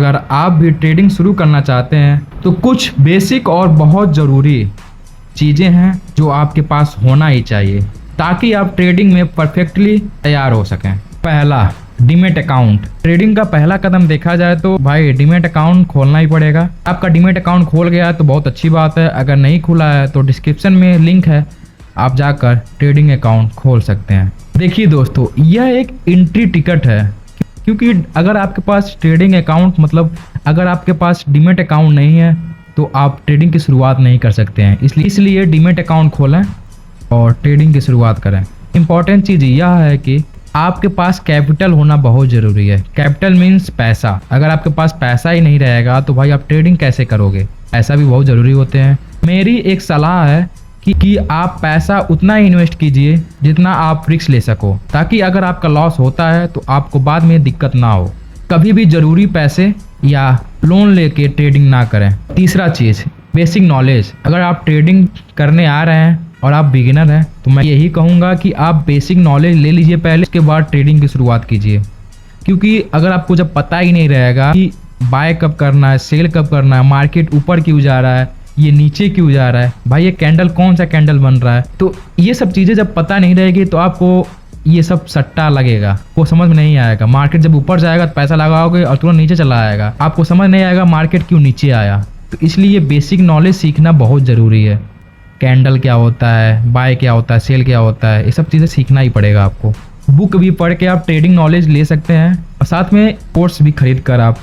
अगर आप भी ट्रेडिंग शुरू करना चाहते हैं तो कुछ बेसिक और बहुत ज़रूरी चीज़ें हैं जो आपके पास होना ही चाहिए ताकि आप ट्रेडिंग में परफेक्टली तैयार हो सकें। पहला, डीमैट अकाउंट। ट्रेडिंग का पहला कदम देखा जाए तो भाई डीमैट अकाउंट खोलना ही पड़ेगा। आपका डीमैट अकाउंट खोल गया है तो बहुत अच्छी बात है, अगर नहीं खुला है तो डिस्क्रिप्शन में लिंक है, आप जाकर ट्रेडिंग अकाउंट खोल सकते हैं। देखिए दोस्तों, यह एक एंट्री टिकट है, क्योंकि अगर आपके पास ट्रेडिंग अकाउंट मतलब अगर आपके पास डीमैट अकाउंट नहीं है तो आप ट्रेडिंग की शुरुआत नहीं कर सकते हैं। इसलिए डीमैट अकाउंट खोलें और ट्रेडिंग की शुरुआत करें। इम्पॉर्टेंट चीज़ यह है कि आपके पास कैपिटल होना बहुत ज़रूरी है। कैपिटल मीन्स पैसा। अगर आपके पास पैसा ही नहीं रहेगा तो भाई आप ट्रेडिंग कैसे करोगे? पैसा भी बहुत ज़रूरी होते हैं। मेरी एक सलाह है कि आप पैसा उतना ही इन्वेस्ट कीजिए जितना आप रिस्क ले सको, ताकि अगर आपका लॉस होता है तो आपको बाद में दिक्कत ना हो। कभी भी ज़रूरी पैसे या लोन लेके ट्रेडिंग ना करें। तीसरा चीज़, बेसिक नॉलेज। अगर आप ट्रेडिंग करने आ रहे हैं और आप बिगिनर हैं तो मैं यही कहूँगा कि आप बेसिक नॉलेज ले लीजिए पहले, उसके बाद ट्रेडिंग की शुरुआत कीजिए। क्योंकि अगर आपको जब पता ही नहीं रहेगा कि बाय कब करना है, सेल कब करना है, मार्केट ऊपर क्यों जा रहा है, ये नीचे क्यों जा रहा है, भाई ये कैंडल कौन सा कैंडल बन रहा है, तो ये सब चीज़ें जब पता नहीं रहेगी तो आपको ये सब सट्टा लगेगा, वो समझ में नहीं आएगा। मार्केट जब ऊपर जाएगा तो पैसा लगाओगे और तुरंत नीचे चला आएगा, आपको समझ नहीं आएगा मार्केट क्यों नीचे आया। तो इसलिए बेसिक नॉलेज सीखना बहुत ज़रूरी है। कैंडल क्या होता है, बाय क्या होता है, सेल क्या होता है, ये सब चीज़ें सीखना ही पड़ेगा आपको। बुक भी पढ़ के आप ट्रेडिंग नॉलेज ले सकते हैं और साथ में कोर्स भी खरीद कर आप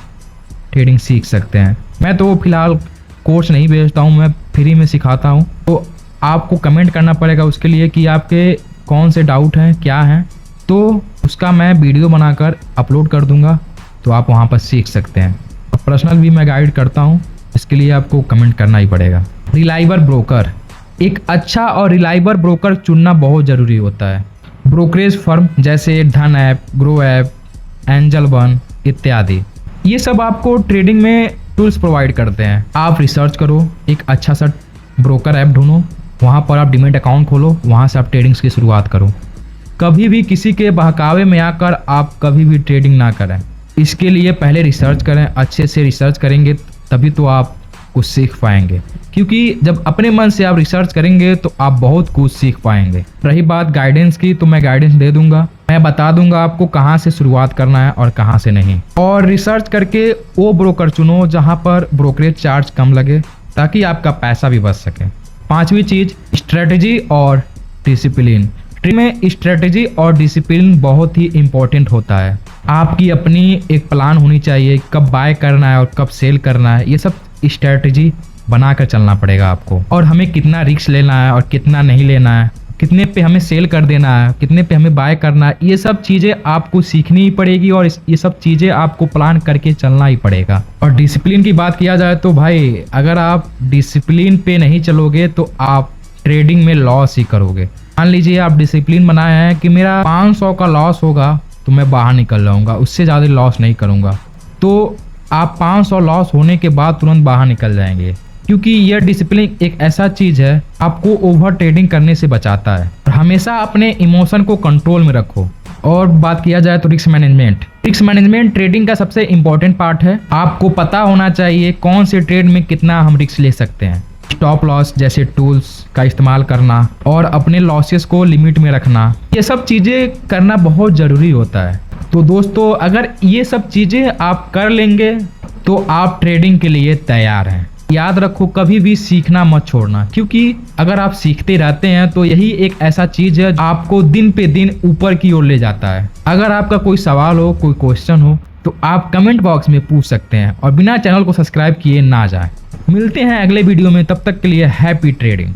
ट्रेडिंग सीख सकते हैं। मैं तो फिलहाल कोर्स नहीं बेचता हूँ, मैं फ्री में सिखाता हूँ। तो आपको कमेंट करना पड़ेगा उसके लिए कि आपके कौन से डाउट हैं, क्या हैं, तो उसका मैं वीडियो बनाकर अपलोड कर दूंगा, तो आप वहाँ पर सीख सकते हैं। पर्सनल भी मैं गाइड करता हूँ, इसके लिए आपको कमेंट करना ही पड़ेगा। Reliable broker. एक अच्छा और रिलायबल ब्रोकर चुनना बहुत ज़रूरी होता है। ब्रोकरेज फर्म जैसे धन app, grow app, angel one इत्यादि, ये सब आपको ट्रेडिंग में टूल्स प्रोवाइड करते हैं। आप रिसर्च करो, एक अच्छा सा ब्रोकर ऐप ढूंढो, वहाँ पर आप डीमैट अकाउंट खोलो, वहाँ से आप ट्रेडिंग्स की शुरुआत करो। कभी भी किसी के बहकावे में आकर आप कभी भी ट्रेडिंग ना करें। इसके लिए पहले रिसर्च करें, अच्छे से रिसर्च करेंगे तभी तो आप कुछ सीख पाएंगे, क्योंकि जब अपने मन से आप रिसर्च करेंगे तो आप बहुत कुछ सीख पाएंगे। रही बात गाइडेंस की, तो मैं गाइडेंस दे दूंगा, मैं बता दूंगा आपको कहाँ से शुरुआत करना है और कहाँ से नहीं। और रिसर्च करके वो ब्रोकर चुनो जहाँ पर ब्रोकरेज चार्ज कम लगे, ताकि आपका पैसा भी बच सके। पांचवी चीज, स्ट्रेटजी और डिसिप्लिन। ट्रेडिंग में स्ट्रेटजी और डिसिप्लिन बहुत ही इंपॉर्टेंट होता है। आपकी अपनी एक प्लान होनी चाहिए, कब बाय करना है और कब सेल करना है, ये सब स्ट्रेटजी बनाकर चलना पड़ेगा आपको। और हमें कितना रिस्क लेना है और कितना नहीं लेना है, कितने पे हमें सेल कर देना है, कितने पे हमें बाय करना है, ये सब चीज़ें आपको सीखनी ही पड़ेगी और ये सब चीज़ें आपको प्लान करके चलना ही पड़ेगा। और डिसिप्लिन की बात किया जाए तो भाई अगर आप डिसिप्लिन पे नहीं चलोगे तो आप ट्रेडिंग में लॉस ही करोगे। मान लीजिए आप डिसिप्लिन बनाए हैं कि मेरा 500 का लॉस होगा तो मैं बाहर निकल जाऊँगा, उससे ज़्यादा लॉस नहीं करूँगा, तो आप 500 लॉस होने के बाद तुरंत बाहर निकल जाएंगे। क्योंकि यह डिसिप्लिन एक ऐसा चीज है आपको ओवर ट्रेडिंग करने से बचाता है। और हमेशा अपने इमोशन को कंट्रोल में रखो। और बात किया जाए तो risk management. Risk management trading का सबसे इंपॉर्टेंट पार्ट है। आपको पता होना चाहिए कौन से ट्रेड में कितना हम रिस्क ले सकते हैं। स्टॉप लॉस जैसे टूल्स का इस्तेमाल करना और अपने लॉसेस को लिमिट में रखना, ये सब चीजें करना बहुत जरूरी होता है। तो दोस्तों, अगर ये सब चीजें आप कर लेंगे तो आप ट्रेडिंग के लिए तैयार हैं। याद रखो, कभी भी सीखना मत छोड़ना, क्योंकि अगर आप सीखते रहते हैं तो यही एक ऐसा चीज है आपको दिन पे दिन ऊपर की ओर ले जाता है। अगर आपका कोई सवाल हो, कोई क्वेश्चन हो तो आप कमेंट बॉक्स में पूछ सकते हैं और बिना चैनल को सब्सक्राइब किए ना जाएं। मिलते हैं अगले वीडियो में, तब तक के लिए हैप्पी ट्रेडिंग।